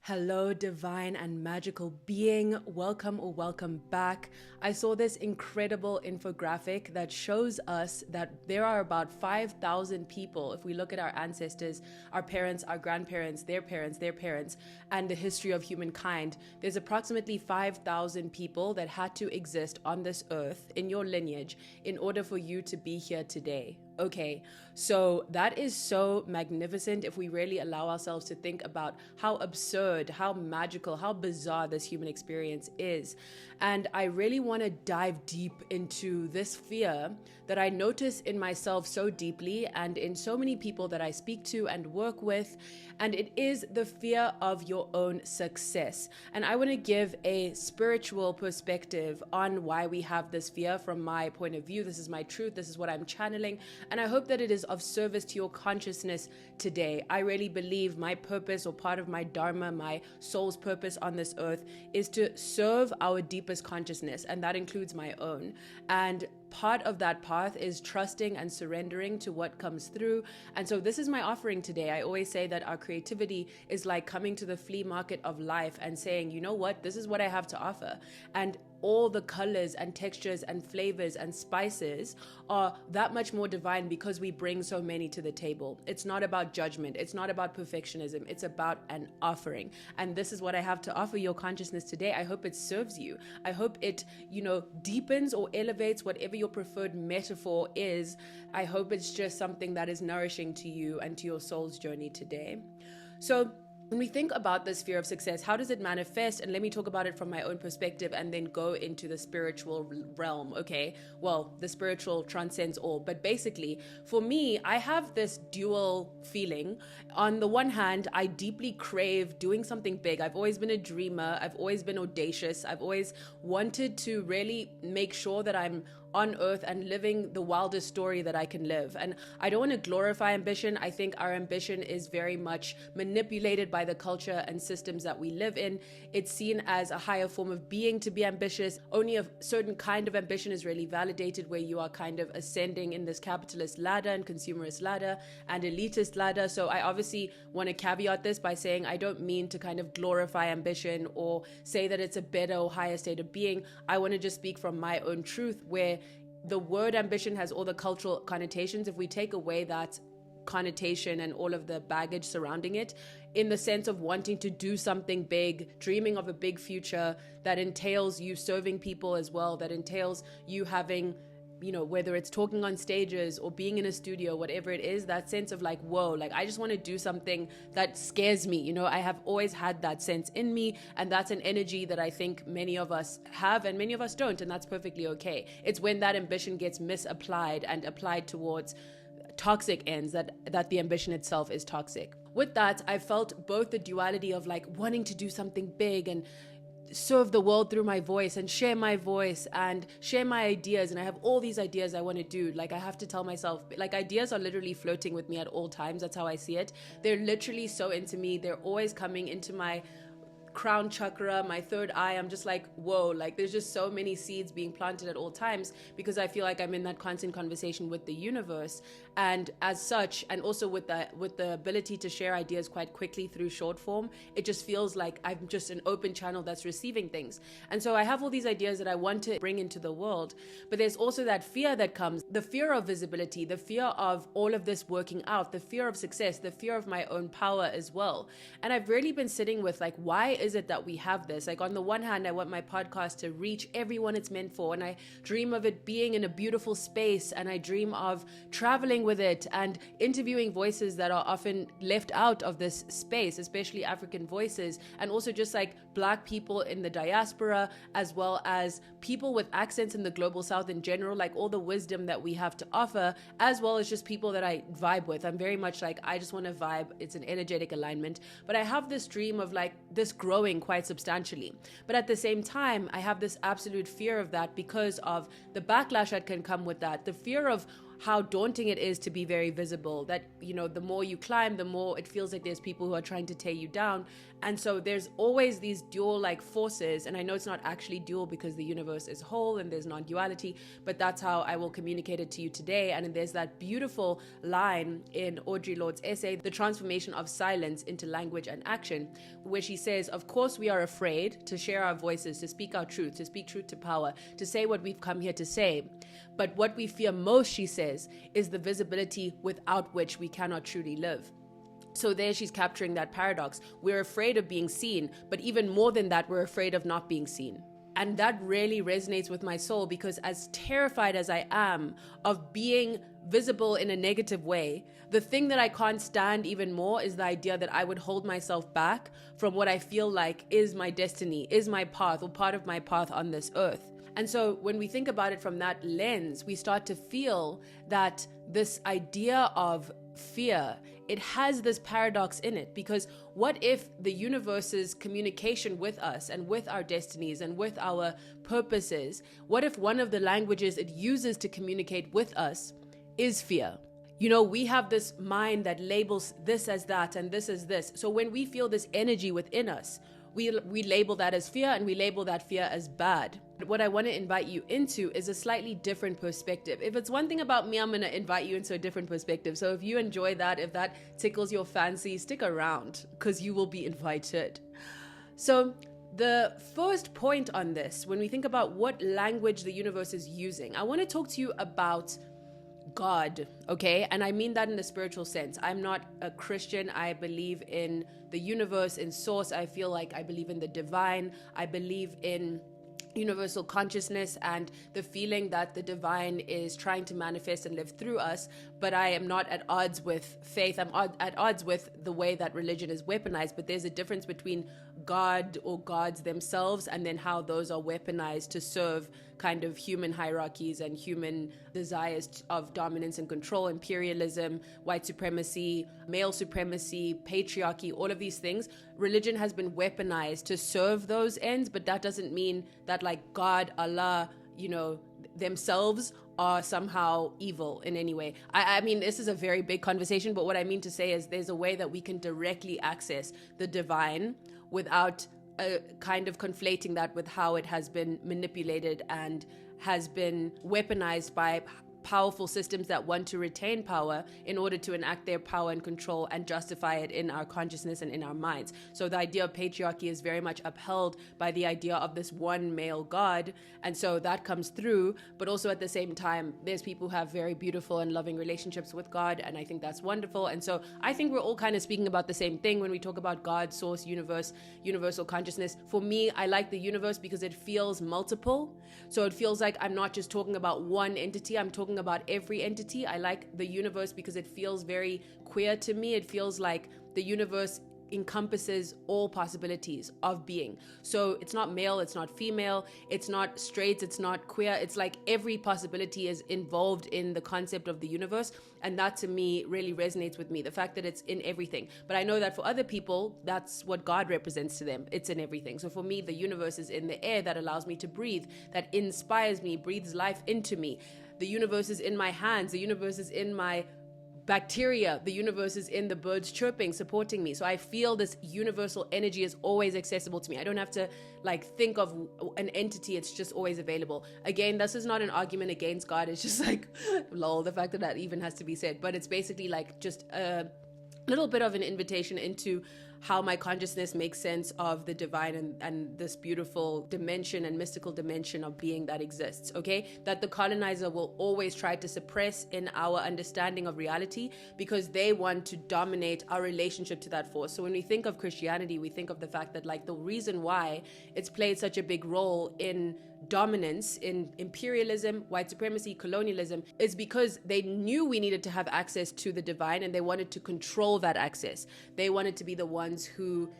Hello, divine and magical being. Welcome or welcome back. I saw this incredible infographic that shows us that there are about 5,000 people. If we look at our ancestors, our parents, our grandparents, their parents, and the history of humankind, there's approximately 5,000 people that had to exist on this earth in your lineage in order for you to be here today. Okay, so that is so magnificent if we really allow ourselves to think about how absurd, how magical, how bizarre this human experience is. And I really want to dive deep into this fear that I notice in myself so deeply and in so many people that I speak to and work with. And it is the fear of your own success. And I want to give a spiritual perspective on why we have this fear from my point of view. This is my truth. This is what I'm channeling. And I hope that it is of service to your consciousness today. I really believe my purpose, or part of my dharma, my soul's purpose on this earth, is to serve our deepest consciousness, and that includes my own. And part of that path is trusting and surrendering to what comes through. And so this is my offering today. I always say that our creativity is like coming to the flea market of life and saying, you know what, this is what I have to offer. And all the colors and textures and flavors and spices are that much more divine because we bring so many to the table. It's not about judgment. It's not about perfectionism. It's about an offering. And this is what I have to offer your consciousness today. I hope it serves you. I hope it, deepens or elevates whatever your preferred metaphor is. I hope it's just something that is nourishing to you and to your soul's journey today. So when we think about this fear of success, how does it manifest? And let me talk about it from my own perspective and then go into the spiritual realm, okay? Well, the spiritual transcends all. But basically, for me, I have this dual feeling. On the one hand, I deeply crave doing something big. I've always been a dreamer. I've always been audacious. I've always wanted to really make sure that I'm on earth and living the wildest story that I can live. And I don't want to glorify ambition. I think our ambition is very much manipulated by the culture and systems that we live in. It's seen as a higher form of being to be ambitious. Only a certain kind of ambition is really validated, where you are kind of ascending in this capitalist ladder and consumerist ladder and elitist ladder. So I obviously want to caveat this by saying I don't mean to kind of glorify ambition or say that it's a better or higher state of being. I want to just speak from my own truth, where the word ambition has all the cultural connotations. If we take away that connotation and all of the baggage surrounding it, in the sense of wanting to do something big, dreaming of a big future that entails you serving people as well, that entails you having, whether it's talking on stages or being in a studio, whatever it is, that sense of like, whoa, like I just want to do something that scares me. I have always had that sense in me, and that's an energy that I think many of us have and many of us don't, and that's perfectly okay. It's when that ambition gets misapplied and applied towards toxic ends that the ambition itself is toxic. With that, I felt both the duality of like wanting to do something big and serve the world through my voice and share my voice and share my ideas. And I have all these ideas I want to do. Like I have to tell myself, like ideas are literally floating with me at all times. That's how I see it. They're literally so into me. They're always coming into my crown chakra, my third eye. I'm just like, whoa, like there's just so many seeds being planted at all times, because I feel like I'm in that constant conversation with the universe. And as such, and also with the ability to share ideas quite quickly through short form, it just feels like I'm just an open channel that's receiving things. And so I have all these ideas that I want to bring into the world, but there's also that fear that comes, the fear of visibility, the fear of all of this working out, the fear of success, the fear of my own power as well. And I've really been sitting with like, why is it that we have this? Like on the one hand, I want my podcast to reach everyone it's meant for, and I dream of it being in a beautiful space, and I dream of traveling with it and interviewing voices that are often left out of this space, especially African voices, and also just like Black people in the diaspora, as well as people with accents in the global South in general, like all the wisdom that we have to offer, as well as just people that I vibe with. I'm very much like, I just want to vibe. It's an energetic alignment. But I have this dream of like this growing quite substantially. But at the same time, I have this absolute fear of that because of the backlash that can come with that, the fear of how daunting it is to be very visible, that, the more you climb, the more it feels like there's people who are trying to tear you down. And so there's always these dual-like forces, and I know it's not actually dual because the universe is whole and there's non-duality, but that's how I will communicate it to you today. And there's that beautiful line in Audre Lorde's essay, The Transformation of Silence into Language and Action, where she says, of course we are afraid to share our voices, to speak our truth, to speak truth to power, to say what we've come here to say. But what we fear most, she says, is the visibility without which we cannot truly live. So there she's capturing that paradox. We're afraid of being seen, but even more than that, we're afraid of not being seen. And that really resonates with my soul, because as terrified as I am of being visible in a negative way, the thing that I can't stand even more is the idea that I would hold myself back from what I feel like is my destiny, is my path, or part of my path on this earth. And so when we think about it from that lens, we start to feel that this idea of fear, it has this paradox in it, because what if the universe's communication with us and with our destinies and with our purposes, what if one of the languages it uses to communicate with us is fear? You know, we have this mind that labels this as that and this as this. So when we feel this energy within us, we label that as fear, and we label that fear as bad. What I want to invite you into is a slightly different perspective. If it's one thing about me, I'm going to invite you into a different perspective. So if you enjoy that, if that tickles your fancy, stick around, because you will be invited. So the first point on this, when we think about what language the universe is using, I want to talk to you about God, okay? And I mean that in a spiritual sense. I'm not a Christian. I believe in the universe, in source. I feel like I believe in the divine. I believe in universal consciousness and the feeling that the divine is trying to manifest and live through us. But I am not at odds with faith. I'm at odds with the way that religion is weaponized. But there's a difference between God or gods themselves and then how those are weaponized to serve kind of human hierarchies and human desires of dominance and control, imperialism, white supremacy, male supremacy, patriarchy, all of these things. Religion has been weaponized to serve those ends, but that doesn't mean that like God, Allah, you know, themselves are somehow evil in any way. I mean, this is a very big conversation, but what I mean to say is there's a way that we can directly access the divine without kind of conflating that with how it has been manipulated and has been weaponized by powerful systems that want to retain power in order to enact their power and control and justify it in our consciousness and in our minds. So the idea of patriarchy is very much upheld by the idea of this one male God, and so that comes through. But also at the same time, there's people who have very beautiful and loving relationships with God, and I think that's wonderful. And so I think we're all kind of speaking about the same thing when we talk about God, source, universe, universal consciousness. For me, I like the universe because it feels multiple. So it feels like I'm not just talking about one entity, I'm talking about every entity. I like the universe because it feels very queer to me. It feels like the universe encompasses all possibilities of being. So it's not male, it's not female, it's not straight, it's not queer. It's like every possibility is involved in the concept of the universe. And that to me really resonates with me, the fact that it's in everything. But I know that for other people, that's what God represents to them. It's in everything. So for me, the universe is in the air that allows me to breathe, that inspires me, breathes life into me. The universe is in my hands. The universe is in my bacteria. The universe is in the birds chirping, supporting me. So I feel this universal energy is always accessible to me. I don't have to like think of an entity. It's just always available. Again, this is not an argument against God. It's just like, lol, the fact that that even has to be said. But it's basically like just a little bit of an invitation into how my consciousness makes sense of the divine and this beautiful dimension and mystical dimension of being that exists, okay? That the colonizer will always try to suppress in our understanding of reality because they want to dominate our relationship to that force. So when we think of Christianity, we think of the fact that like the reason why it's played such a big role in dominance, in imperialism, white supremacy, colonialism, is because they knew we needed to have access to the divine and they wanted to control that access. They wanted to be the ones who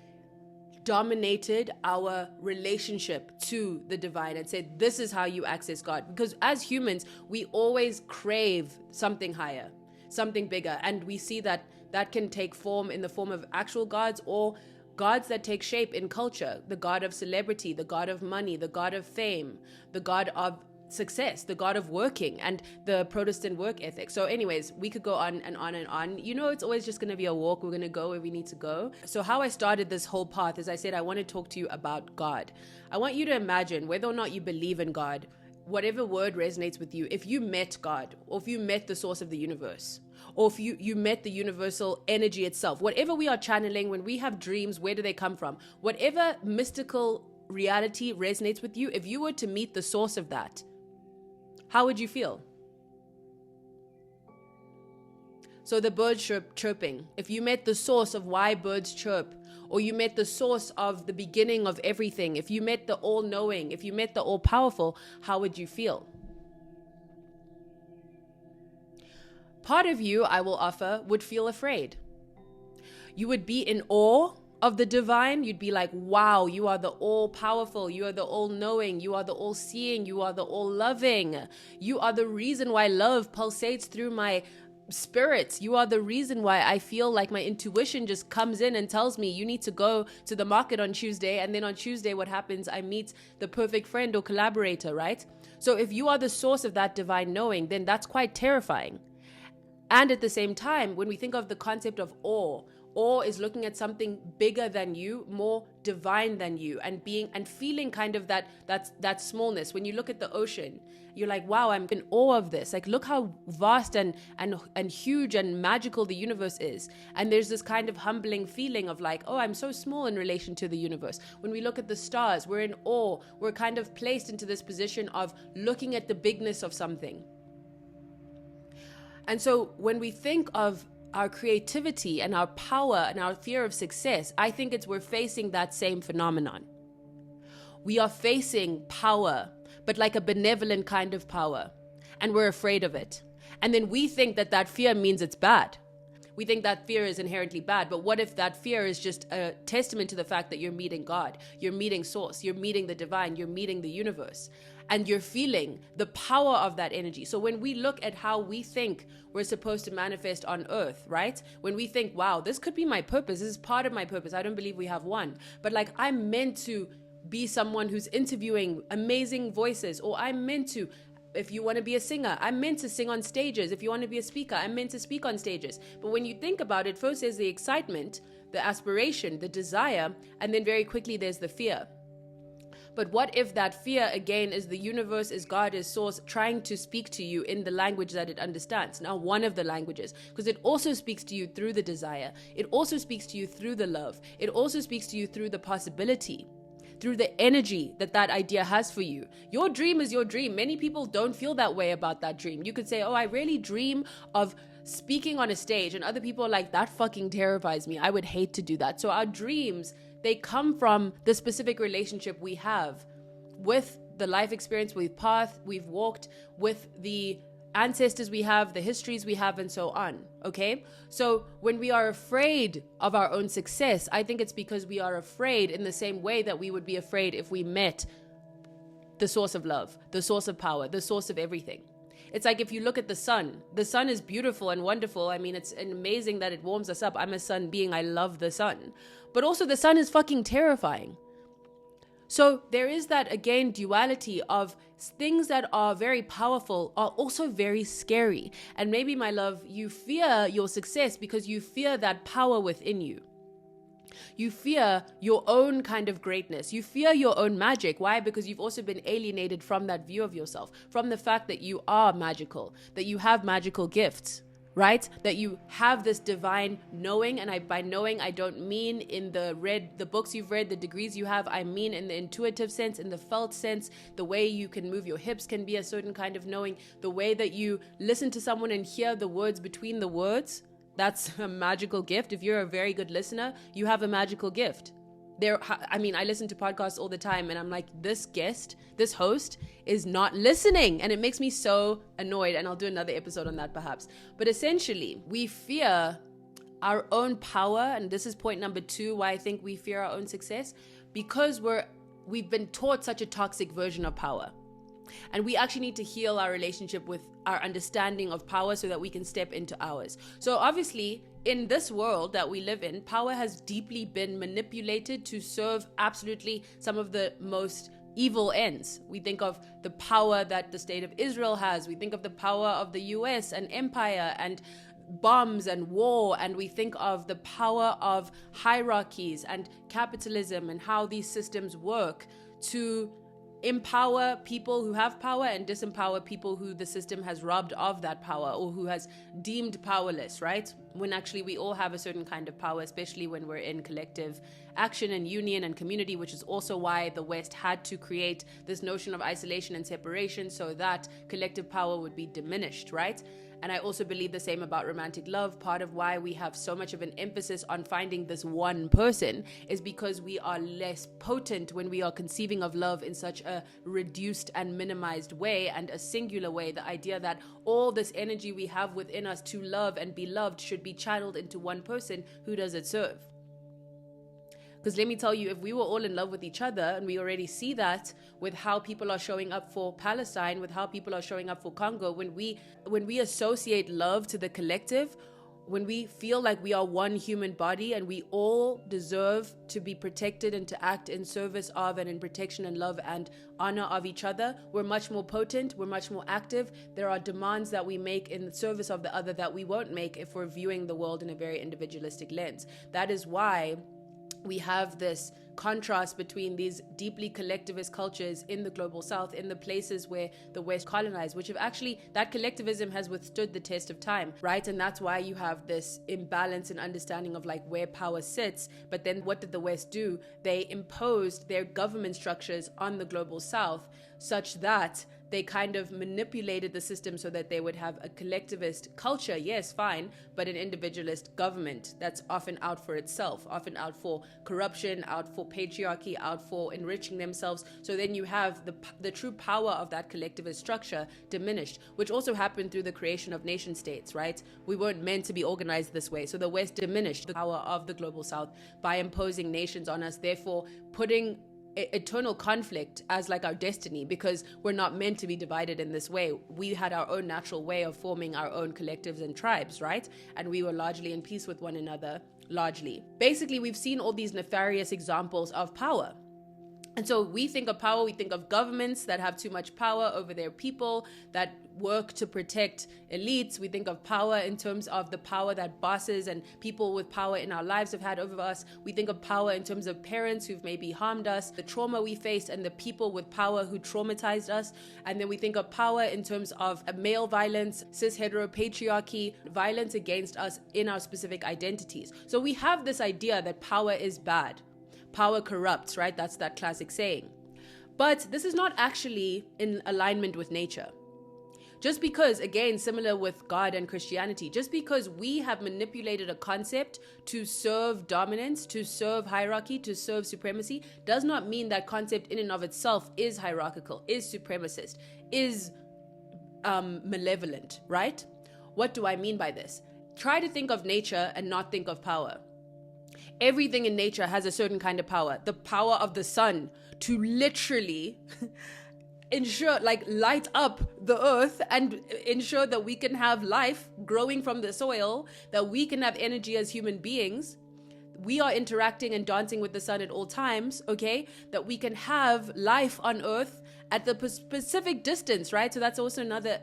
dominated our relationship to the divine and said, this is how you access God. Because as humans, we always crave something higher, something bigger. And we see that that can take form in the form of actual gods or gods that take shape in culture, the god of celebrity, the god of money, the god of fame, the god of success, the God of working, and the Protestant work ethic. So anyways, we could go on and on and on. You know, it's always just going to be a walk. We're going to go where we need to go. So how I started this whole path is I said, I want to talk to you about God. I want you to imagine, whether or not you believe in God, whatever word resonates with you, if you met God, or if you met the source of the universe, or if you met the universal energy itself, whatever we are channeling, when we have dreams, where do they come from? Whatever mystical reality resonates with you, if you were to meet the source of that, how would you feel? So the birds chirping, if you met the source of why birds chirp, or you met the source of the beginning of everything, if you met the all-knowing, if you met the all-powerful, how would you feel? Part of you, I will offer, would feel afraid. You would be in awe of the divine. You'd be like, wow, you are the all-powerful, you are the all-knowing, you are the all-seeing, you are the all-loving. You are the reason why love pulsates through my spirits. You are the reason why I feel like my intuition just comes in and tells me you need to go to the market on Tuesday, and then on Tuesday what happens? I meet the perfect friend or collaborator, right? So if you are the source of that divine knowing, then that's quite terrifying. And at the same time, when we think of the concept of awe is looking at something bigger than you, more divine than you, and being and feeling kind of that smallness. When you look at the ocean, you're like, wow, I'm in awe of this. Like, look how vast and huge and magical the universe is. And there's this kind of humbling feeling of like, oh, I'm so small in relation to the universe. When we look at the stars, we're in awe. We're kind of placed into this position of looking at the bigness of something. And so when we think of our creativity and our power and our fear of success, I think we're facing that same phenomenon. We are facing power, but like a benevolent kind of power, and we're afraid of it. And then we think that fear means it's bad. We think that fear is inherently bad, but what if that fear is just a testament to the fact that you're meeting God, you're meeting source, you're meeting the divine, you're meeting the universe, and you're feeling the power of that energy. So when we look at how we think we're supposed to manifest on earth, right? When we think, wow, this could be my purpose, this is part of my purpose, I don't believe we have one, but like I'm meant to be someone who's interviewing amazing voices, or I'm meant to, if you want to be a singer, I'm meant to sing on stages. If you want to be a speaker, I'm meant to speak on stages. But when you think about it, first there's the excitement, the aspiration, the desire, and then very quickly there's the fear. But what if that fear, again, is the universe, is God, is source, trying to speak to you in the language that it understands? Now, one of the languages, because it also speaks to you through the desire. It also speaks to you through the love. It also speaks to you through the possibility, through the energy that idea has for you. Your dream is your dream. Many people don't feel that way about that dream. You could say, oh, I really dream of speaking on a stage, and other people are like, that fucking terrifies me. I would hate to do that. So our dreams, they come from the specific relationship we have with the life experience we've walked, with the ancestors we have, the histories we have, and so on. Okay? So when we are afraid of our own success, I think it's because we are afraid in the same way that we would be afraid if we met the source of love, the source of power, the source of everything. It's like if you look at the sun is beautiful and wonderful. I mean, it's amazing that it warms us up. I'm a sun being. I love the sun. But also the sun is fucking terrifying. So there is that, again, duality of things that are very powerful are also very scary. And maybe, my love, you fear your success because you fear that power within you. You fear your own kind of greatness. You fear your own magic. Why? Because you've also been alienated from that view of yourself, from the fact that you are magical, that you have magical gifts, right? That you have this divine knowing. And by knowing, I don't mean in the books you've read, the degrees you have. I mean in the intuitive sense, in the felt sense. The way you can move your hips can be a certain kind of knowing. The way that you listen to someone and hear the words between the words, that's a magical gift. If you're a very good listener, you have a magical gift. I listen to podcasts all the time and I'm like, this host is not listening. And it makes me so annoyed. And I'll do another episode on that perhaps. But essentially, we fear our own power. And this is point number 2, why I think we fear our own success, because we've been taught such a toxic version of power. And we actually need to heal our relationship with our understanding of power so that we can step into ours. So obviously, in this world that we live in, power has deeply been manipulated to serve absolutely some of the most evil ends. We think of the power that the state of Israel has. We think of the power of the US and empire and bombs and war, and we think of the power of hierarchies and capitalism and how these systems work to empower people who have power and disempower people who the system has robbed of that power or who has deemed powerless, right? When actually we all have a certain kind of power, especially when we're in collective action and union and community, which is also why the West had to create this notion of isolation and separation so that collective power would be diminished, right? And I also believe the same about romantic love. Part of why we have so much of an emphasis on finding this one person is because we are less potent when we are conceiving of love in such a reduced and minimized way and a singular way. The idea that all this energy we have within us to love and be loved should be channeled into one person. Who does it serve? Because let me tell you, if we were all in love with each other, and we already see that with how people are showing up for Palestine, with how people are showing up for Congo, when we associate love to the collective, when we feel like we are one human body and we all deserve to be protected and to act in service of and in protection and love and honor of each other, we're much more potent, we're much more active. There are demands that we make in the service of the other that we won't make if we're viewing the world in a very individualistic lens. That is why we have this contrast between these deeply collectivist cultures in the global south, in the places where the West colonized, which have actually, that collectivism has withstood the test of time, right? And that's why you have this imbalance in understanding of like where power sits. But then what did the West do? They imposed their government structures on the global south such that they kind of manipulated the system so that they would have a collectivist culture, yes, fine, but an individualist government that's often out for itself, often out for corruption, out for patriarchy, out for enriching themselves. So then you have the true power of that collectivist structure diminished, which also happened through the creation of nation states, right? We weren't meant to be organized this way. So the West diminished the power of the global south by imposing nations on us, therefore putting eternal conflict as like our destiny, because we're not meant to be divided in this way. We had our own natural way of forming our own collectives and tribes, right? And we were largely in peace with one another, largely. Basically, we've seen all these nefarious examples of power. And so we think of power, we think of governments that have too much power over their people, that work to protect elites. We think of power in terms of the power that bosses and people with power in our lives have had over us. We think of power in terms of parents who've maybe harmed us, the trauma we faced, and the people with power who traumatized us. And then we think of power in terms of male violence, cis heteropatriarchy, violence against us in our specific identities. So we have this idea that power is bad. Power corrupts, right? That's that classic saying. But this is not actually in alignment with nature. Just because, again, similar with God and Christianity, just because we have manipulated a concept to serve dominance, to serve hierarchy, to serve supremacy, does not mean that concept in and of itself is hierarchical, is supremacist, is malevolent, right? What do I mean by this? Try to think of nature and not think of power. Everything in nature has a certain kind of power. The power of the sun to literally ensure, like, light up the earth and ensure that we can have life growing from the soil, that we can have energy as human beings. We are interacting and dancing with the sun at all times, okay? That we can have life on earth at the specific distance, right? So that's also another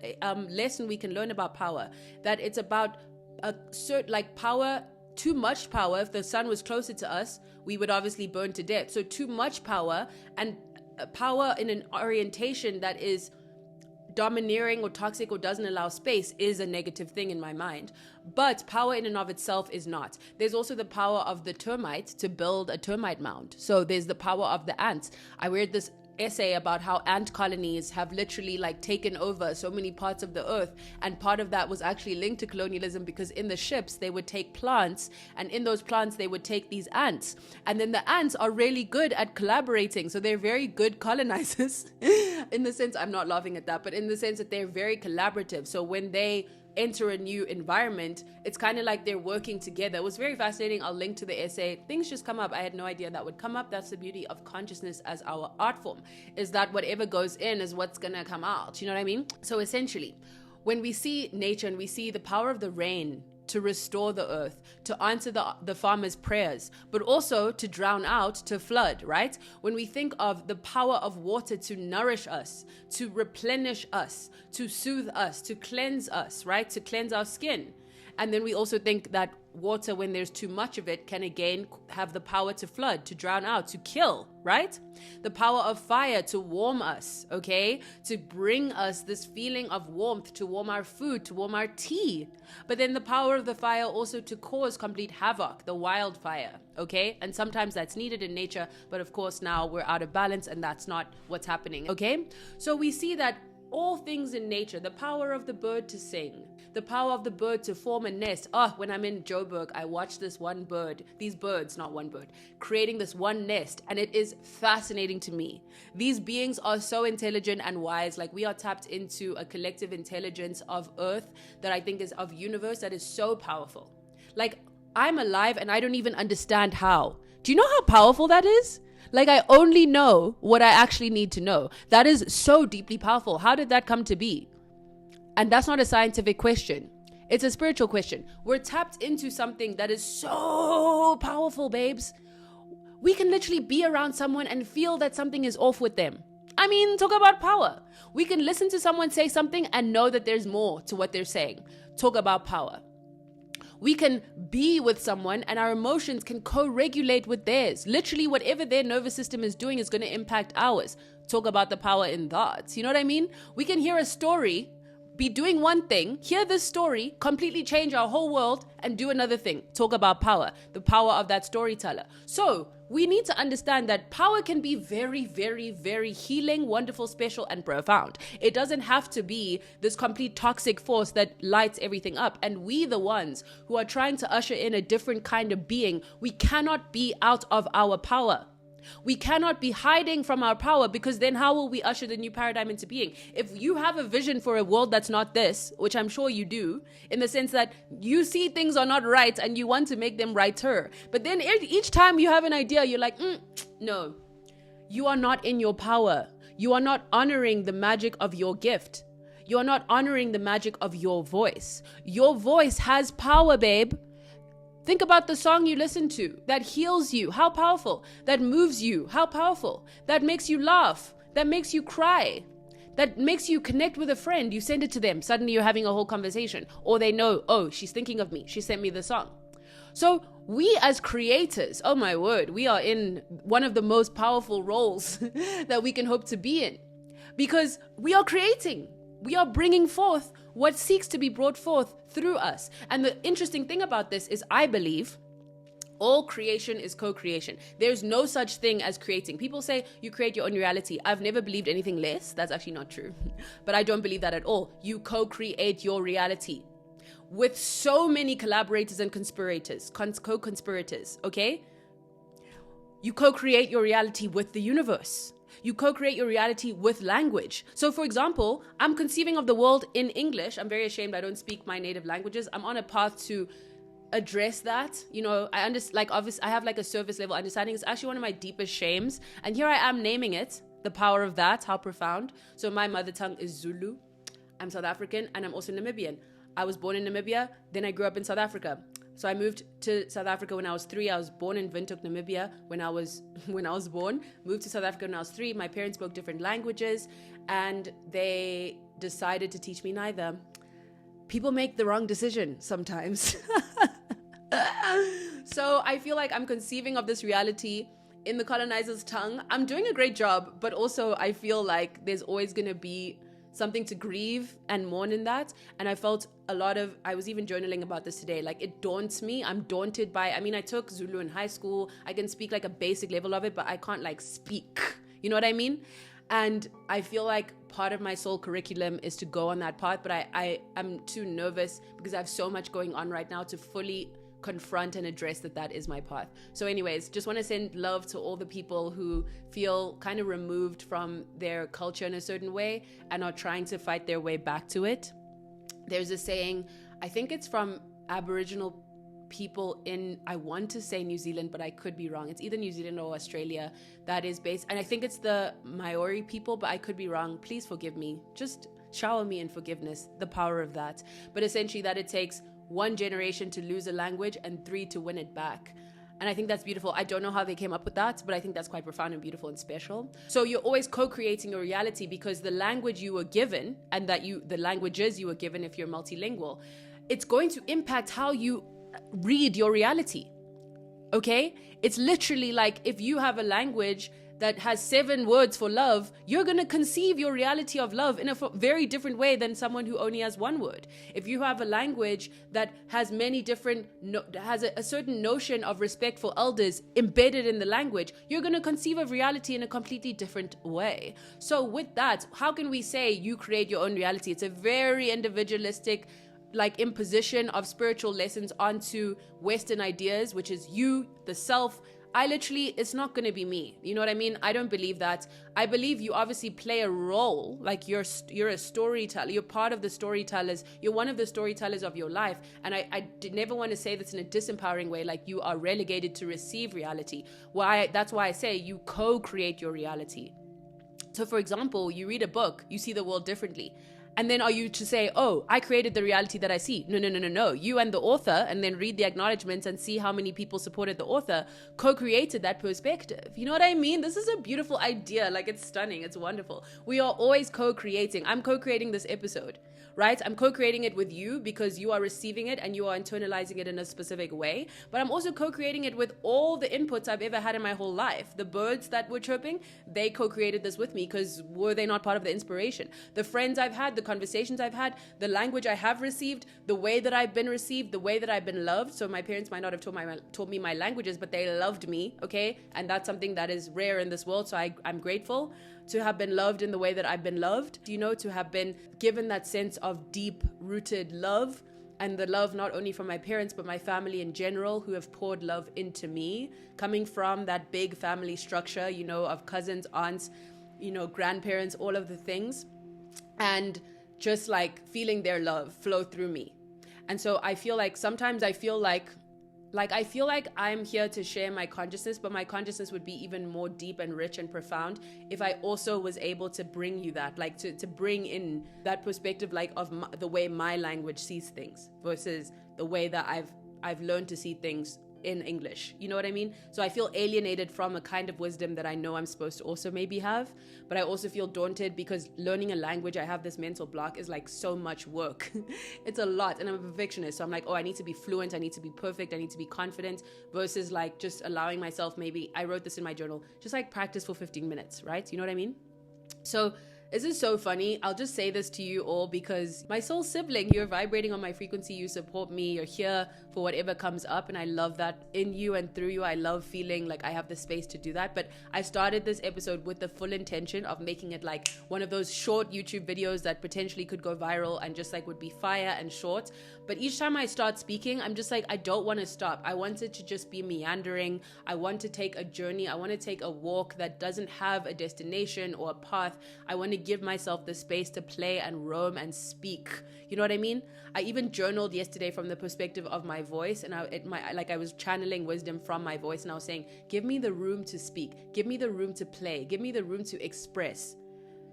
lesson we can learn about power, that it's about a certain, like, power. Too much power, if the sun was closer to us, we would obviously burn to death. So too much power, and power in an orientation that is domineering or toxic or doesn't allow space, is a negative thing in my mind. But power in and of itself is not. There's also the power of the termite to build a termite mound. So there's the power of the ants. I read this essay about how ant colonies have literally like taken over so many parts of the earth, and part of that was actually linked to colonialism, because in the ships they would take plants, and in those plants they would take these ants, and then the ants are really good at collaborating, so they're very good colonizers in the sense, I'm not laughing at that, but in the sense that they're very collaborative. So when they enter a new environment, it's kind of like they're working together. It was very fascinating. I'll link to the essay. Things just come up. I had no idea that would come up. That's the beauty of consciousness as our art form, is that whatever goes in is what's gonna come out. You know what I mean? So essentially, when we see nature and we see the power of the rain to restore the earth, to answer the farmer's prayers, but also to drown out, to flood, right? When we think of the power of water to nourish us, to replenish us, to soothe us, to cleanse us, right? To cleanse our skin. And then we also think that water, when there's too much of it, can again have the power to flood, to drown out, to kill, right? The power of fire to warm us, okay? To bring us this feeling of warmth, to warm our food, to warm our tea. But then the power of the fire also to cause complete havoc, the wildfire, okay? And sometimes that's needed in nature, but of course now we're out of balance and that's not what's happening, okay? So we see that all things in nature, the power of the bird to sing, the power of the bird to form a nest. When I'm in Joburg, I watch this one bird, these birds, not one bird, creating this one nest, and it is fascinating to me. These beings are so intelligent and wise. Like, we are tapped into a collective intelligence of Earth that I think is of universe that is so powerful. Like, I'm alive and I don't even understand how. Do you know how powerful that is? Like, I only know what I actually need to know. That is so deeply powerful. How did that come to be? And that's not a scientific question. It's a spiritual question. We're tapped into something that is so powerful, babes. We can literally be around someone and feel that something is off with them. I mean, talk about power. We can listen to someone say something and know that there's more to what they're saying. Talk about power. We can be with someone and our emotions can co-regulate with theirs. Literally, whatever their nervous system is doing is going to impact ours. Talk about the power in that. You know what I mean? We can hear a story, be doing one thing, hear this story, completely change our whole world and do another thing. Talk about power, the power of that storyteller. So we need to understand that power can be very, very, very healing, wonderful, special, and profound. It doesn't have to be this complete toxic force that lights everything up. And we, the ones who are trying to usher in a different kind of being, we cannot be out of our power. We cannot be hiding from our power, because then how will we usher the new paradigm into being? If you have a vision for a world that's not this, which I'm sure you do, in the sense that you see things are not right and you want to make them righter, but then each time you have an idea, you're like, no, you are not in your power. You are not honoring the magic of your gift. You are not honoring the magic of your voice. Your voice has power, babe. Think about the song you listen to that heals you. How powerful. That moves you. How powerful. That makes you laugh. That makes you cry. That makes you connect with a friend. You send it to them. Suddenly you're having a whole conversation. Or they know, oh, she's thinking of me. She sent me the song. So we as creators, oh my word, we are in one of the most powerful roles that we can hope to be in. Because we are creating. We are bringing forth what seeks to be brought forth through us. And the interesting thing about this is, I believe all creation is co-creation. There's no such thing as creating. People say you create your own reality. I've never believed anything less. That's actually not true. But I don't believe that at all. You co-create your reality with so many collaborators and conspirators, co-conspirators, okay? You co-create your reality with the universe. You co-create your reality with language. So for example, I'm conceiving of the world in English. I'm very ashamed I don't speak my native languages. I'm on a path to address that. You know, I have like a surface level understanding. It's actually one of my deepest shames. And here I am naming it, the power of that, how profound. So my mother tongue is Zulu. I'm South African and I'm also Namibian. I was born in Namibia, then I grew up in South Africa. So I moved to South Africa when I was 3. I was born in Windhoek, Namibia when I was born. Moved to South Africa when I was 3. My parents spoke different languages and they decided to teach me neither. People make the wrong decision sometimes. So I feel like I'm conceiving of this reality in the colonizer's tongue. I'm doing a great job, but also I feel like there's always going to be something to grieve and mourn in that. And I felt I was even journaling about this today. Like, it daunts me. I'm daunted by, I took Zulu in high school. I can speak like a basic level of it, but I can't like speak. You know what I mean? And I feel like part of my soul curriculum is to go on that path, but I'm too nervous because I have so much going on right now to fully confront and address that is my path. So anyways, just want to send love to all the people who feel kind of removed from their culture in a certain way and are trying to fight their way back to it. There's a saying, I think it's from Aboriginal people in, I want to say New Zealand, but I could be wrong. It's either New Zealand or Australia that is based, and I think it's the Maori people, but I could be wrong. Please forgive me. Just shower me in forgiveness, the power of that. But essentially that it takes 1 generation to lose a language and 3 to win it back. And I think that's beautiful. I don't know how they came up with that, but I think that's quite profound and beautiful and special. So you're always co-creating your reality, because the language you were given, and the languages you were given if you're multilingual, it's going to impact how you read your reality. Okay? It's literally like if you have a language that has 7 words for love, you're going to conceive your reality of love in a very different way than someone who only has 1 word. If you have a language that has many different, has a certain notion of respect for elders embedded in the language, you're going to conceive of reality in a completely different way. So with that, how can we say you create your own reality? It's a very individualistic imposition of spiritual lessons onto Western ideas, which is you, the self. It's not going to be me. You know what I mean? I don't believe that. I believe you obviously play a role, like you're a storyteller. You're part of the storytellers. You're one of the storytellers of your life. And I never want to say this in a disempowering way, like you are relegated to receive reality. That's why I say you co-create your reality. So for example, you read a book, you see the world differently. And then are you to say, oh, I created the reality that I see? No. You and the author, and then read the acknowledgements and see how many people supported the author, co-created that perspective. You know what I mean? This is a beautiful idea. It's stunning. It's wonderful. We are always co-creating. I'm co-creating this episode, right? I'm co-creating it with you because you are receiving it and you are internalizing it in a specific way. But I'm also co-creating it with all the inputs I've ever had in my whole life. The birds that were chirping, they co-created this with me because were they not part of the inspiration? The friends I've had, the conversations I've had, the language I have received, the way that I've been received, the way that I've been loved. So my parents might not have told me my languages, but they loved me, okay? And that's something that is rare in this world. So I'm grateful to have been loved in the way that I've been loved, to have been given that sense of deep-rooted love, and the love not only from my parents, but my family in general, who have poured love into me, coming from that big family structure, of cousins, aunts, grandparents, all of the things, and just feeling their love flow through me. And so I feel like sometimes I feel like I'm here to share my consciousness, but my consciousness would be even more deep and rich and profound if I also was able to bring you that, to bring in that perspective, of the way my language sees things versus the way that I've learned to see things in English. You know what I mean? So I feel alienated from a kind of wisdom that I know I'm supposed to also maybe have, but I also feel daunted because learning a language, I have this mental block, is so much work. It's a lot, and I'm a perfectionist. So I'm I need to be fluent, I need to be perfect, I need to be confident, versus just allowing myself, maybe I wrote this in my journal, just practice for 15 minutes, right? You know what I mean? So this is so funny. I'll just say this to you all because my soul sibling, you're vibrating on my frequency, you support me, you're here for whatever comes up, and I love that in you and through you. I love feeling like I have the space to do that. But I started this episode with the full intention of making it one of those short YouTube videos that potentially could go viral and just would be fire and short. But each time I start speaking, I'm just I don't want to stop. I want it to just be meandering. I want to take a journey. I want to take a walk that doesn't have a destination or a path. I want to give myself the space to play and roam and speak. You know what I mean? I even journaled yesterday from the perspective of my voice, and I was channeling wisdom from my voice, and I was saying, give me the room to speak. Give me the room to play. Give me the room to express.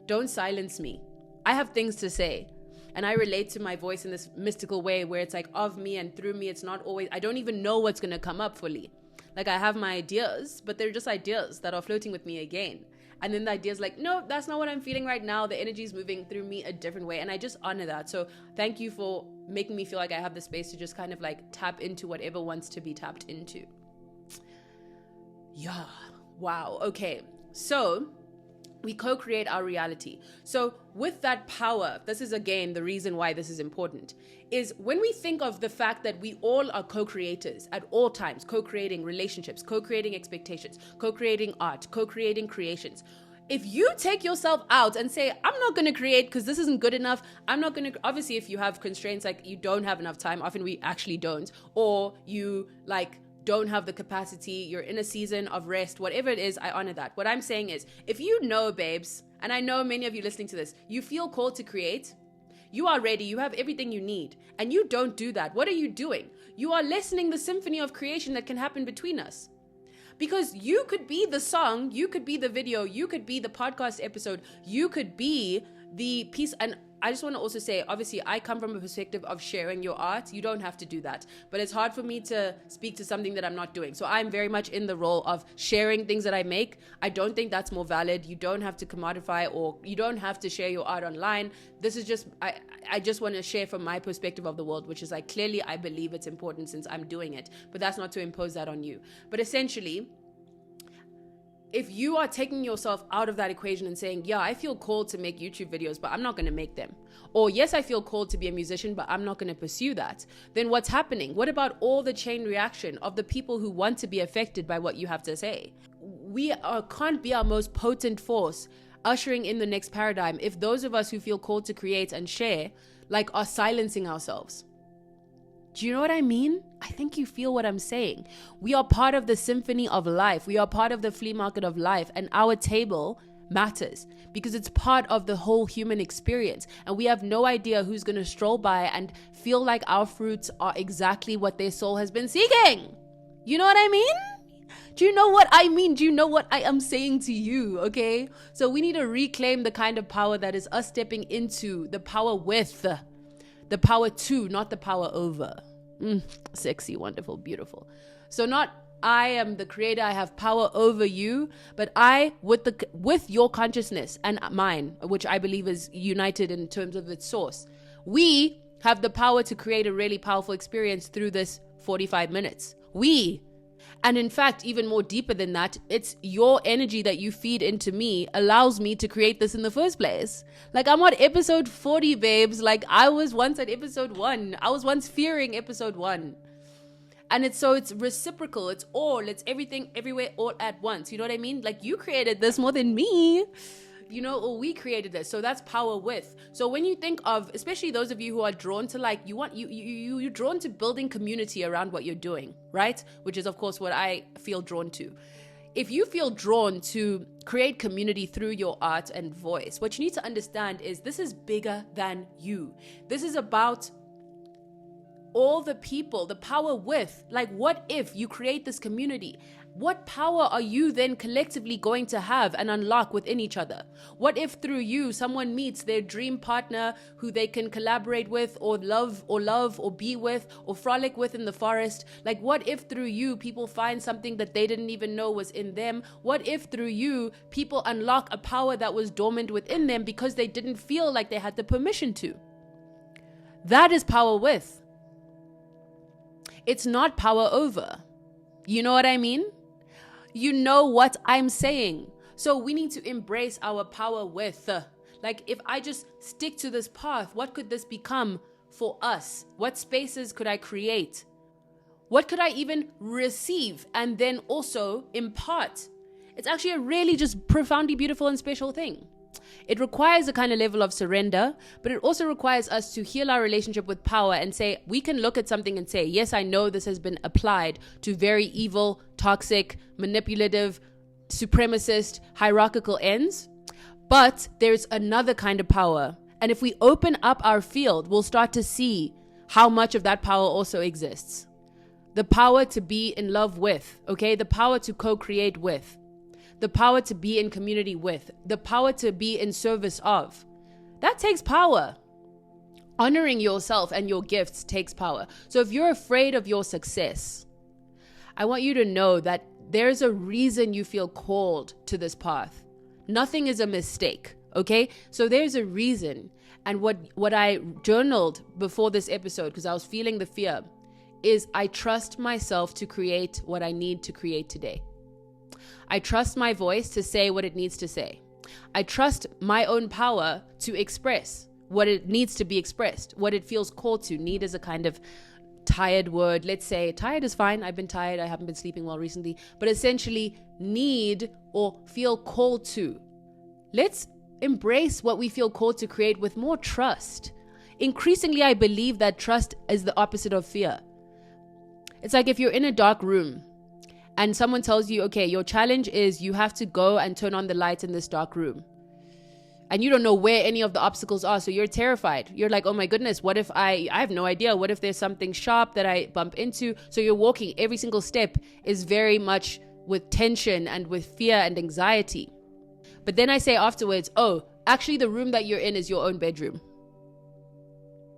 Don't silence me. I have things to say. And I relate to my voice in this mystical way where it's of me and through me. It's not always, I don't even know what's going to come up fully. I have my ideas, but they're just ideas that are floating with me again. And then the idea's no, that's not what I'm feeling right now. The energy is moving through me a different way. And I just honor that. So thank you for making me feel like I have the space to just kind of tap into whatever wants to be tapped into. Yeah. Wow. Okay. So we co-create our reality. So with that power, this is again the reason why this is important, is when we think of the fact that we all are co-creators at all times, co-creating relationships, co-creating expectations, co-creating art, co-creating creations. If you take yourself out and say, I'm not going to create because this isn't good enough, I'm not going to, obviously if you have constraints, you don't have enough time, often we actually don't, or you don't have the capacity, you're in a season of rest, whatever it is, I honor that. What I'm saying is, if you know, babes, and I know many of you listening to this, you feel called to create, you are ready, you have everything you need, and you don't do that, what are you doing? You are lessening the symphony of creation that can happen between us. Because you could be the song, you could be the video, you could be the podcast episode, you could be the piece, and I just want to also say, obviously, I come from a perspective of sharing your art. You don't have to do that. But it's hard for me to speak to something that I'm not doing. So I'm very much in the role of sharing things that I make. I don't think that's more valid. You don't have to commodify, or you don't have to share your art online. This is just, I just want to share from my perspective of the world, which is like, clearly I believe it's important since I'm doing it. But that's not to impose that on you. But essentially, if you are taking yourself out of that equation and saying, yeah, I feel called to make YouTube videos, but I'm not going to make them. Or yes, I feel called to be a musician, but I'm not going to pursue that. Then what's happening? What about all the chain reaction of the people who want to be affected by what you have to say? We can't be our most potent force ushering in the next paradigm if those of us who feel called to create and share are silencing ourselves. Do you know what I mean? I think you feel what I'm saying. We are part of the symphony of life. We are part of the flea market of life, and our table matters because it's part of the whole human experience. And we have no idea who's going to stroll by and feel like our fruits are exactly what their soul has been seeking. You know what I mean? Do you know what I mean? Do you know what I am saying to you? Okay. So we need to reclaim the kind of power that is us stepping into the power with, the power to, not the power over. Sexy, wonderful, beautiful. So not I am the creator, I have power over you, but I, with your consciousness and mine, which I believe is united in terms of its source, we have the power to create a really powerful experience through this 45 minutes. And in fact, even more deeper than that, it's your energy that you feed into me allows me to create this in the first place. I'm on episode 40, babes. I was once at episode 1. I was once fearing episode 1. And it's reciprocal. It's everything, everywhere, all at once. You know what I mean? You created this more than me. Or we created this. So that's power with. So when you think of, especially those of you who are drawn to you're drawn to building community around what you're doing, right? Which is of course what I feel drawn to. If you feel drawn to create community through your art and voice, what you need to understand is this is bigger than you. This is about all the people, the power with. What if you create this community? What power are you then collectively going to have and unlock within each other? What if through you someone meets their dream partner who they can collaborate with or love or be with or frolic with in the forest? What if through you people find something that they didn't even know was in them? What if through you people unlock a power that was dormant within them because they didn't feel like they had the permission to? That is power with. It's not power over. You know what I mean? You know what I'm saying. So we need to embrace our power with. If I just stick to this path, what could this become for us? What spaces could I create? What could I even receive and then also impart? It's actually a really just profoundly beautiful and special thing. It requires a kind of level of surrender, but it also requires us to heal our relationship with power and say, we can look at something and say, yes, I know this has been applied to very evil, toxic, manipulative, supremacist, hierarchical ends, but there's another kind of power. And if we open up our field, we'll start to see how much of that power also exists. The power to be in love with, okay? The power to co-create with. The power to be in community with, the power to be in service of. That takes power. Honoring yourself and your gifts takes power. So if you're afraid of your success, I want you to know that there's a reason you feel called to this path. Nothing is a mistake, okay? So there's a reason. And what I journaled before this episode, because I was feeling the fear, is I trust myself to create what I need to create today. I trust my voice to say what it needs to say. I trust my own power to express what it needs to be expressed, what it feels called to. Need is a kind of tired word. Let's say tired is fine. I've been tired. I haven't been sleeping well recently. But essentially need or feel called to. Let's embrace what we feel called to create with more trust. Increasingly, I believe that trust is the opposite of fear. It's like if you're in a dark room and someone tells you, okay, your challenge is you have to go and turn on the lights in this dark room. And you don't know where any of the obstacles are. So you're terrified. You're like, oh my goodness, what if I have no idea. What if there's something sharp that I bump into? So you're walking. Every single step is very much with tension and with fear and anxiety. But then I say afterwards, oh, actually the room that you're in is your own bedroom.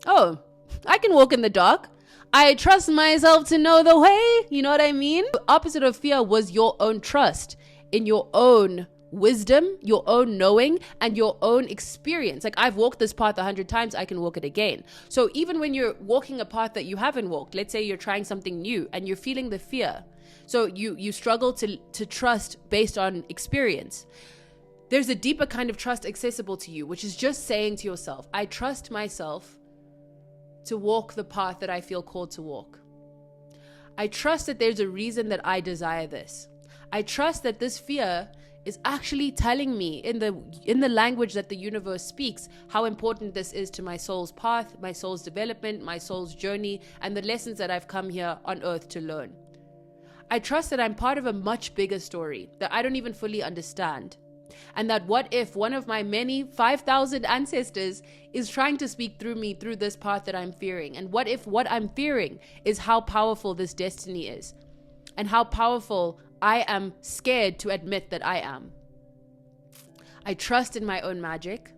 Oh, I can walk in the dark. I trust myself to know the way. You know what I mean? The opposite of fear was your own trust in your own wisdom, your own knowing, and your own experience. Like, I've walked this path 100 times, I can walk it again. So even when you're walking a path that you haven't walked, let's say you're trying something new and you're feeling the fear, so you struggle to trust based on experience. There's a deeper kind of trust accessible to you, which is just saying to yourself, I trust myself to walk the path that I feel called to walk. I trust that there's a reason that I desire this. I trust that this fear is actually telling me in the language that the universe speaks how important this is to my soul's path, my soul's development, my soul's journey, and the lessons that I've come here on earth to learn. I trust that I'm part of a much bigger story that I don't even fully understand. And that what if one of my many 5,000 ancestors is trying to speak through me through this path that I'm fearing? And what if what I'm fearing is how powerful this destiny is? And how powerful I am scared to admit that I am. I trust in my own magic.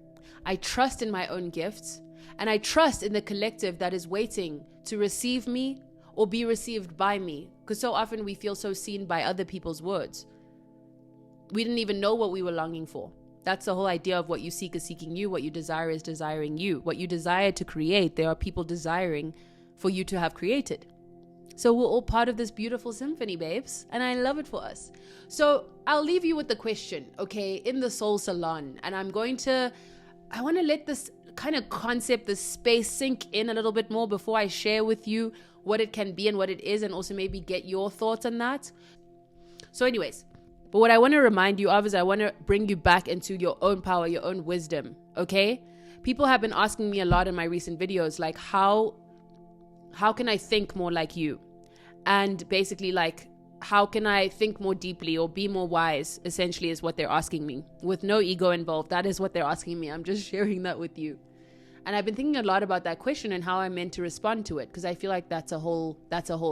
I trust in my own gifts. And I trust in the collective that is waiting to receive me or be received by me. Because so often we feel so seen by other people's words. We didn't even know what we were longing for. That's the whole idea of what you seek is seeking you. What you desire is desiring you. What you desire to create, there are people desiring for you to have created. So we're all part of this beautiful symphony, babes. And I love it for us. So I'll leave you with the question, okay, in the soul salon. And I want to let this kind of concept, this space sink in a little bit more before I share with you what it can be and what it is, and also maybe get your thoughts on that. So anyways, but what I want to remind you of is I want to bring you back into your own power, your own wisdom, okay? People have been asking me a lot in my recent videos, like, how can I think more like you? And basically, like, how can I think more deeply or be more wise, essentially is what they're asking me. With no ego involved, that is what they're asking me. I'm just sharing that with you. And I've been thinking a lot about that question and how I'm meant to respond to it, because I feel like that's a whole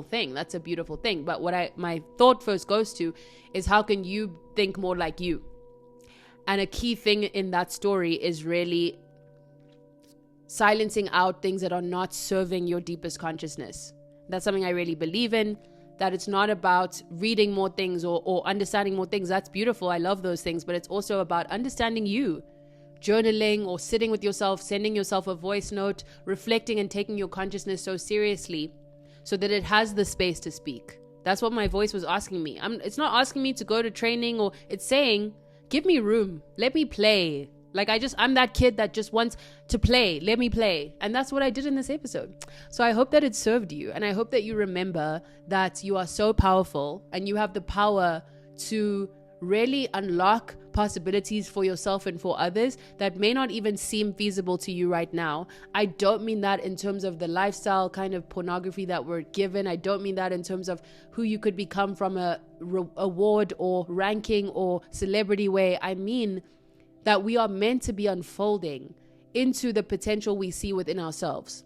thing. That's a beautiful thing. But what my thought first goes to is, how can you think more like you? And a key thing in that story is really silencing out things that are not serving your deepest consciousness. That's something I really believe in, that it's not about reading more things or understanding more things. That's beautiful. I love those things. But it's also about understanding you. Journaling or sitting with yourself, sending yourself a voice note, reflecting and taking your consciousness so seriously so that it has the space to speak. That's what my voice was asking me. It's not asking me to go to training, or it's saying, give me room. Let me play. Like, I'm that kid that just wants to play. Let me play. And that's what I did in this episode. So I hope that it served you. And I hope that you remember that you are so powerful and you have the power to really unlock possibilities for yourself and for others that may not even seem feasible to you right now. I don't mean that in terms of the lifestyle kind of pornography that we're given. I don't mean that in terms of who you could become from a award or ranking or celebrity way. I mean that we are meant to be unfolding into the potential we see within ourselves.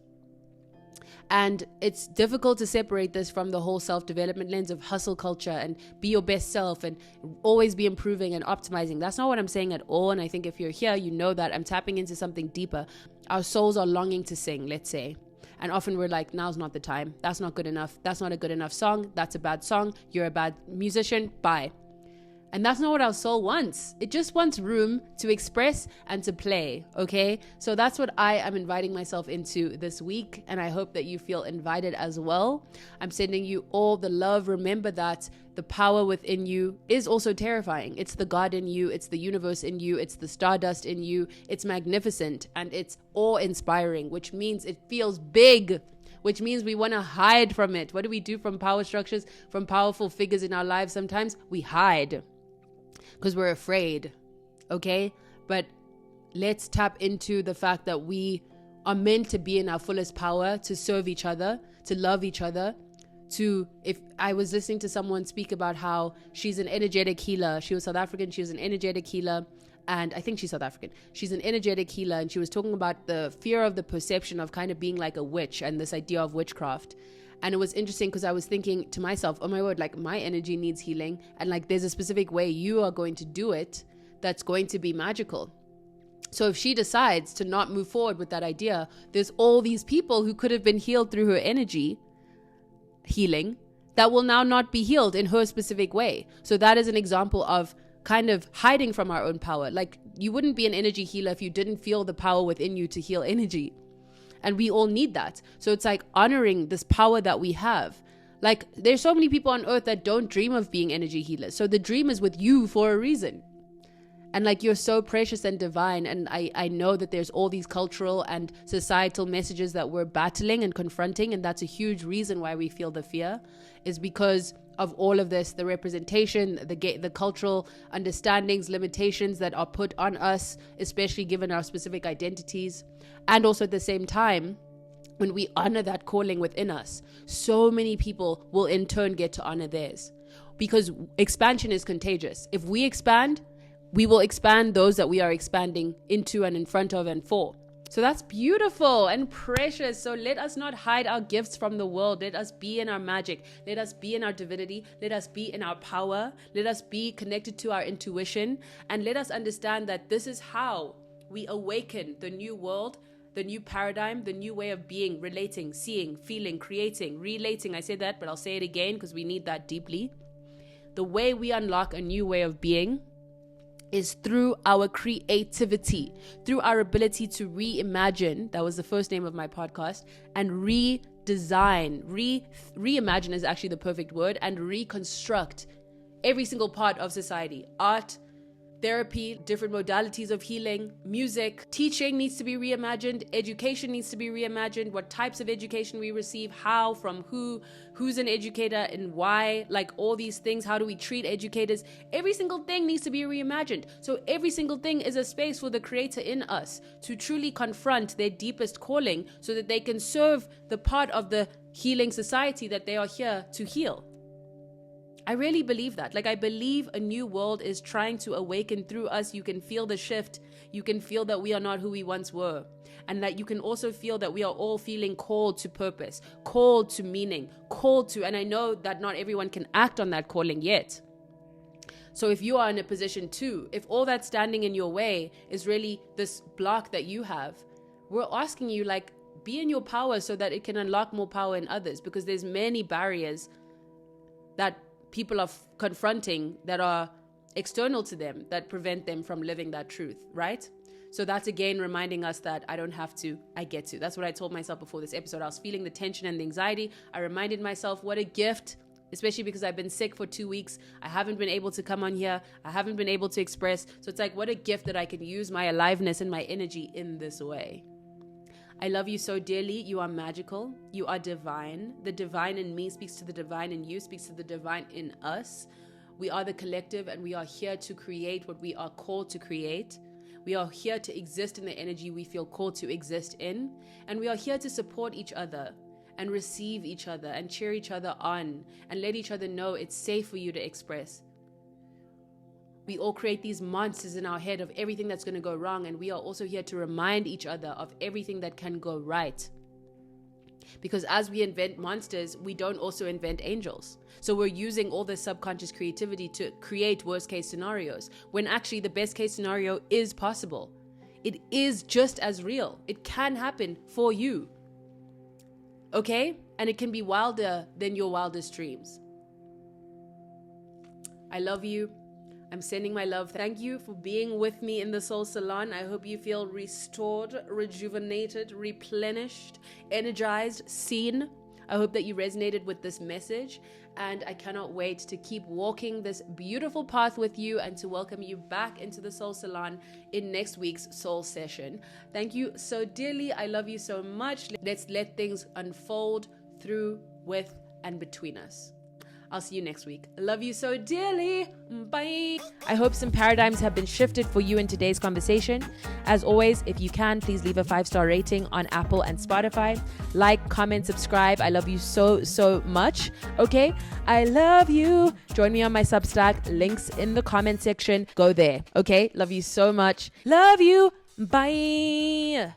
And it's difficult to separate this from the whole self-development lens of hustle culture and be your best self and always be improving and optimizing. That's not what I'm saying at all. And I think if you're here, you know that I'm tapping into something deeper. Our souls are longing to sing, let's say. And often we're like, now's not the time. That's not good enough. That's not a good enough song. That's a bad song. You're a bad musician. Bye. And that's not what our soul wants. It just wants room to express and to play, okay? So that's what I am inviting myself into this week, and I hope that you feel invited as well. I'm sending you all the love. Remember that the power within you is also terrifying. It's the God in you, it's the universe in you, it's the stardust in you. It's magnificent and it's awe-inspiring, which means it feels big, which means we want to hide from it. What do we do from power structures, from powerful figures in our lives? Sometimes we hide because we're afraid, okay? But let's tap into the fact that we are meant to be in our fullest power, to serve each other, to love each other, if I was listening to someone speak about how she's an energetic healer. She was South African, she was an energetic healer, and I think she's South African. She's an energetic healer, and she was talking about the fear of the perception of kind of being like a witch and this idea of witchcraft. And it was interesting because I was thinking to myself, oh my word, like my energy needs healing. And like there's a specific way you are going to do it that's going to be magical. So if she decides to not move forward with that idea, there's all these people who could have been healed through her energy healing that will now not be healed in her specific way. So that is an example of kind of hiding from our own power. Like, you wouldn't be an energy healer if you didn't feel the power within you to heal energy. And we all need that. So it's like honoring this power that we have. Like, there's so many people on earth that don't dream of being energy healers. So the dream is with you for a reason. And like, you're so precious and divine. And I know that there's all these cultural and societal messages that we're battling and confronting. And that's a huge reason why we feel the fear, is because of all of this, the representation, the cultural understandings, limitations that are put on us, especially given our specific identities. And also at the same time, when we honor that calling within us, so many people will in turn get to honor theirs, because expansion is contagious. If we expand, we will expand those that we are expanding into and in front of and for. So that's beautiful and precious. So let us not hide our gifts from the world. Let us be in our magic. Let us be in our divinity. Let us be in our power. Let us be connected to our intuition. And let us understand that this is how we awaken the new world, the new paradigm, the new way of being, relating, seeing, feeling, creating, relating. I say that, but I'll say it again because we need that deeply. The way we unlock a new way of being is through our creativity, through our ability to reimagine. That was the first name of my podcast. And redesign. Reimagine is actually the perfect word. And reconstruct every single part of society. Art, therapy, different modalities of healing, music, teaching needs to be reimagined, education needs to be reimagined, what types of education we receive, how, from who's an educator and why, like all these things, how do we treat educators? Every single thing needs to be reimagined. So every single thing is a space for the creator in us to truly confront their deepest calling so that they can serve the part of the healing society that they are here to heal. I really believe that. Like, I believe a new world is trying to awaken through us. You can feel the shift. You can feel that we are not who we once were. And that you can also feel that we are all feeling called to purpose, called to meaning, called to, and I know that not everyone can act on that calling yet. So if you are in a position too, if all that's standing in your way is really this block that you have, we're asking you, like, be in your power so that it can unlock more power in others, because there's many barriers that people are confronting that are external to them that prevent them from living that truth, right? So that's again reminding us that I don't have to, I get to. That's what I told myself before this episode. I was feeling the tension and the anxiety. I reminded myself what a gift, especially because I've been sick for 2 weeks. I haven't been able to come on here. I haven't been able to express. So it's like, what a gift that I can use my aliveness and my energy in this way. I love you so dearly. You are magical. You are divine. The divine in me speaks to the divine in you, speaks to the divine in us. We are the collective, and we are here to create what we are called to create. We are here to exist in the energy we feel called to exist in. And we are here to support each other and receive each other and cheer each other on and let each other know it's safe for you to express. We all create these monsters in our head of everything that's going to go wrong, and we are also here to remind each other of everything that can go right. Because as we invent monsters, we don't also invent angels. So we're using all this subconscious creativity to create worst case scenarios, when actually the best case scenario is possible. It is just as real. It can happen for you. Okay? And it can be wilder than your wildest dreams. I love you. I'm sending my love. Thank you for being with me in the Soul Salon. I hope you feel restored, rejuvenated, replenished, energized, seen. I hope that you resonated with this message, and I cannot wait to keep walking this beautiful path with you and to welcome you back into the Soul Salon in next week's Soul Session. Thank you so dearly. I love you so much. Let's let things unfold through, with, and between us. I'll see you next week. I love you so dearly. Bye. I hope some paradigms have been shifted for you in today's conversation. As always, if you can, please leave a 5-star rating on Apple and Spotify. Like, comment, subscribe. I love you so, so much. Okay? I love you. Join me on my Substack. Links in the comment section. Go there. Okay? Love you so much. Love you. Bye.